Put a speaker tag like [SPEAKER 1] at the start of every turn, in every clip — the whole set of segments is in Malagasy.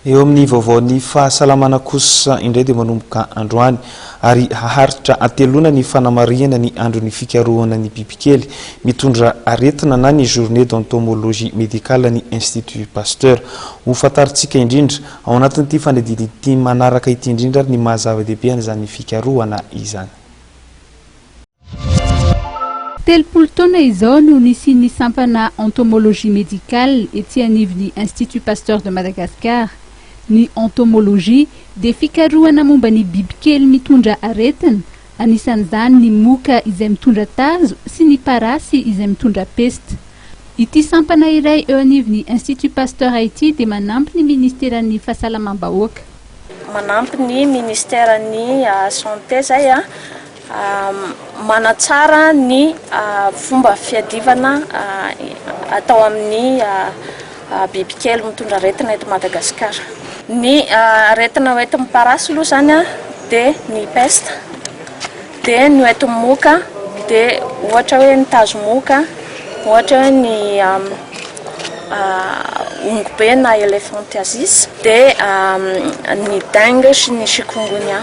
[SPEAKER 1] Eo amin'ny vaovaon'ny fahasalamana kosa indray dia manomboka androany ary haharitra atelona ny fanamarihana ny andron'ny fikarohana ny bibikely mitondra aretina na ny journée d'entomologie médicale ny Institut Pasteur. Ho fantaritsika indrindra ao anatin'ity fanadidina ity manaraka ity indrindra ny mahazava-dehibe an'izany fikarohana izany.
[SPEAKER 2] Telopolo taona izao no nisian'ny sampana entomologie médicale ety anivon'ny Institut Pasteur de Madagascar. Ny entomologie dia fikarohana momba ny bibikely mitondra aretina, anisan'izany ny moka izay mitondra tazo sy ny parasy izay mitondra peste. Ity sampana iray eo anivon'ny Institut Pasteur ity dia manampy ny ministeran'ny fahasalamam-bahoaka.
[SPEAKER 3] Manampy ny ministeran'ny santé zay manatsara ny fomba fiadivana atao amin'ny bibikely mitondra aretina eto Madagasikara. Ny aretina oentin'ny parasy aloha zany dia ny peste, dia ny oentin'ny moka dia ohatra hoe ny tazo moka, ohatra hoe ny ongobe na elephantiasis, dia ny dengue sy ny chikungunya.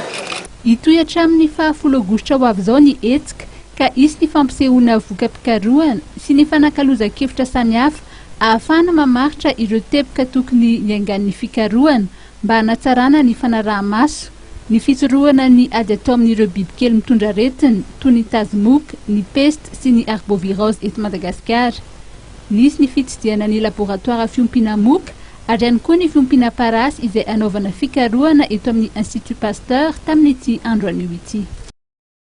[SPEAKER 2] Hitohatra amin'ny 10 aogositra ho avy izao ny hetsika ka isy ny fampisehoana voka-pikarohana sy ny fanakalozan-kevitra samihafa ahafahana mamaritra ireo teboka tokony hiaingan'ny fikarohana mba hanatsarana ny fanaraha-maso, ny fitsorohana ny ady atao amin'ireo bibikely mitondra aretina toy ny tazomoka, ny peste sy ny arbovirose eto Madagasikara. Nisy ny fitsidiana ny laboratoire fiompiana moka ary ihany koa ny fiompiana parasy izay anaovana fikarohana eto amin'ny Institut Pasteur tamin'ity andro anio ity.